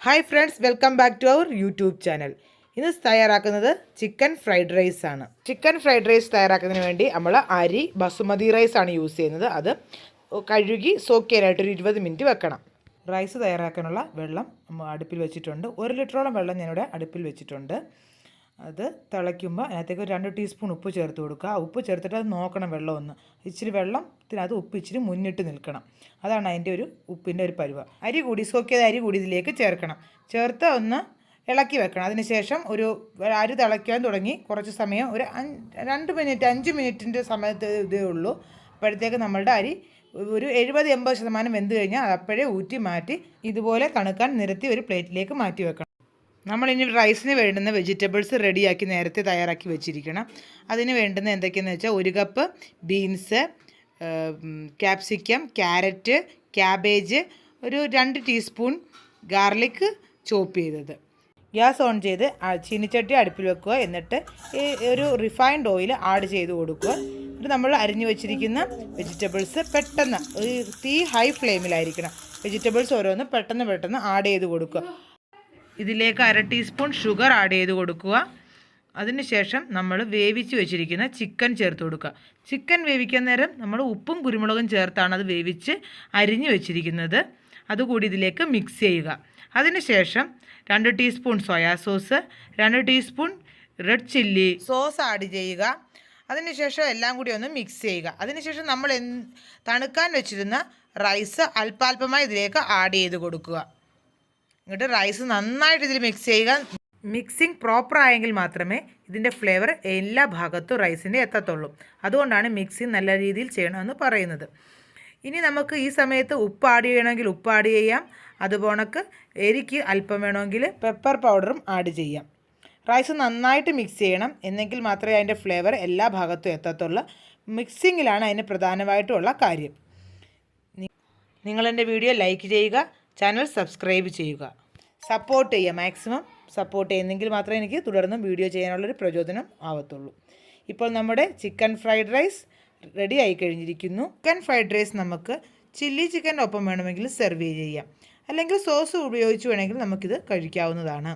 Hi friends, welcome back to our YouTube channel. ഇന്ന് തയ്യാറാക്കുന്നത് chicken fried rice ആണ്. Chicken fried rice തയ്യാറാക്കുന്നതിന് വേണ്ടി നമ്മൾ അരി ബസുമതി റൈസ് ആണ് യൂസ് ചെയ്യുന്നത്. അത് കഴുകി സോക്ക് ചെയ്യാനായിട്ടൊരു 20 മിനിറ്റ് വെക്കണം. റൈസ് തയ്യാറാക്കാനുള്ള വെള്ളം അടുപ്പിൽ വെച്ചിട്ടുണ്ട്. 1 ലിറ്ററോളം വെള്ളം ഞാനിവിടെ അടുപ്പിൽ വെച്ചിട്ടുണ്ട്. അത് തിളയ്ക്കുമ്പോൾ അതിനകത്തേക്ക് ഒരു 2 ടീസ്പൂൺ ഉപ്പ് ചേർത്ത് കൊടുക്കുക. ഉപ്പ് ചേർത്തിട്ട് അത് നോക്കണം, വെള്ളം ഒന്ന് ഇച്ചിരി വെള്ളത്തിനകത്ത് ഉപ്പ് ഇച്ചിരി മുന്നിട്ട് നിൽക്കണം. അതാണ് അതിൻ്റെ ഒരു ഉപ്പിൻ്റെ ഒരു പരുവ. സോക്ക് ചെയ്ത അരി കൂടി ഇതിലേക്ക് ചേർക്കണം. ചേർത്ത് ഒന്ന് ഇളക്കി വെക്കണം. അതിനുശേഷം അരി തിളയ്ക്കാൻ തുടങ്ങി കുറച്ച് സമയം, ഒരു 5 മിനിറ്റിൻ്റെ സമയത്ത് ഇതേ ഉള്ളൂ. അപ്പോഴത്തേക്ക് നമ്മളുടെ അരി ഒരു 70-80% വെന്ത് കഴിഞ്ഞാൽ അത് അപ്പോഴേ ഊറ്റി മാറ്റി ഇതുപോലെ തണുക്കാൻ നിരത്തി ഒരു പ്ലേറ്റിലേക്ക് മാറ്റി വെക്കണം. നമ്മളിനി റൈസിന് വേണ്ടുന്ന വെജിറ്റബിൾസ് റെഡിയാക്കി നേരത്തെ തയ്യാറാക്കി വെച്ചിരിക്കണം. അതിന് വേണ്ടുന്ന എന്തൊക്കെയാണെന്ന് വെച്ചാൽ 1 cup beans, capsicum, carrot, cabbage, ഒരു 2 ടീസ്പൂൺ ഗാർലിക് ചോപ്പ് ചെയ്തത്. ഗ്യാസ് ഓൺ ചെയ്ത് ചീനിച്ചട്ടി അടുപ്പിൽ വെക്കുക. എന്നിട്ട് ഒരു റിഫൈൻഡ് ഓയിൽ ആഡ് ചെയ്ത് കൊടുക്കുക. എന്നിട്ട് നമ്മൾ അരിഞ്ഞു വെച്ചിരിക്കുന്ന വെജിറ്റബിൾസ് പെട്ടെന്ന് തീ ഹൈ ഫ്ലെയിമിലായിരിക്കണം. വെജിറ്റബിൾസ് ഓരോന്ന് പെട്ടെന്ന് ആഡ് ചെയ്ത് കൊടുക്കുക. ഇതിലേക്ക് 1/2 ടീസ്പൂൺ ഷുഗർ ആഡ് ചെയ്ത് കൊടുക്കുക. അതിനുശേഷം നമ്മൾ വേവിച്ച് വെച്ചിരിക്കുന്ന ചിക്കൻ ചേർത്ത് കൊടുക്കുക. ചിക്കൻ വേവിക്കാൻ നേരം നമ്മൾ ഉപ്പും കുരുമുളകും ചേർത്താണ് അത് വേവിച്ച് അരിഞ്ഞു വെച്ചിരിക്കുന്നത്. അതുകൂടി ഇതിലേക്ക് മിക്സ് ചെയ്യുക. അതിനുശേഷം 2 teaspoon soya sauce, 2 teaspoon red chilli sauce add ചെയ്യുക. അതിനുശേഷം എല്ലാം കൂടി ഒന്ന് മിക്സ് ചെയ്യുക. അതിനുശേഷം നമ്മൾ തണുക്കാൻ വെച്ചിരുന്ന റൈസ് അല്പാൽപമായി ഇതിലേക്ക് ആഡ് ചെയ്ത് കൊടുക്കുക. എന്നിട്ട് റൈസ് നന്നായിട്ട് ഇതിൽ മിക്സ് ചെയ്യുക. മിക്സിങ് പ്രോപ്പർ ആയെങ്കിൽ മാത്രമേ ഇതിൻ്റെ ഫ്ലേവർ എല്ലാ ഭാഗത്തും റൈസിൻ്റെ എത്തത്തുള്ളൂ. അതുകൊണ്ടാണ് മിക്സിങ് നല്ല രീതിയിൽ ചെയ്യണമെന്ന് പറയുന്നത്. ഇനി നമുക്ക് ഈ സമയത്ത് ഉപ്പ് ആഡ് ചെയ്യണമെങ്കിൽ ഉപ്പ് ആഡ് ചെയ്യാം. അതുപോണക്ക് എരിക്ക് അല്പം വേണമെങ്കിൽ പെപ്പർ പൗഡറും ആഡ് ചെയ്യാം. റൈസ് നന്നായിട്ട് മിക്സ് ചെയ്യണം, എന്നെങ്കിൽ മാത്രമേ അതിൻ്റെ ഫ്ലേവർ എല്ലാ ഭാഗത്തും എത്തത്തുള്ളൂ. മിക്സിങ്ങിലാണ് അതിന് പ്രധാനമായിട്ടുള്ള കാര്യം. നിങ്ങളെൻ്റെ വീഡിയോ ലൈക്ക് ചെയ്യുക, ചാനൽ സബ്സ്ക്രൈബ് ചെയ്യുക, സപ്പോർട്ട് ചെയ്യുക. മാക്സിമം സപ്പോർട്ട് ചെയ്യുന്നെങ്കിൽ മാത്രമേ എനിക്ക് തുടർന്നും വീഡിയോ ചെയ്യാനുള്ളൊരു പ്രചോദനം ആവത്തുള്ളൂ. ഇപ്പോൾ നമ്മുടെ ചിക്കൻ ഫ്രൈഡ് റൈസ് റെഡി ആയി കഴിഞ്ഞിരിക്കുന്നു. ചിക്കൻ ഫ്രൈഡ് റൈസ് നമുക്ക് ചില്ലി ചിക്കൻ്റെ ഒപ്പം വേണമെങ്കിൽ സെർവ് ചെയ്യാം, അല്ലെങ്കിൽ സോസ് ഉപയോഗിച്ച് വേണമെങ്കിൽ നമുക്കിത് കഴിക്കാവുന്നതാണ്.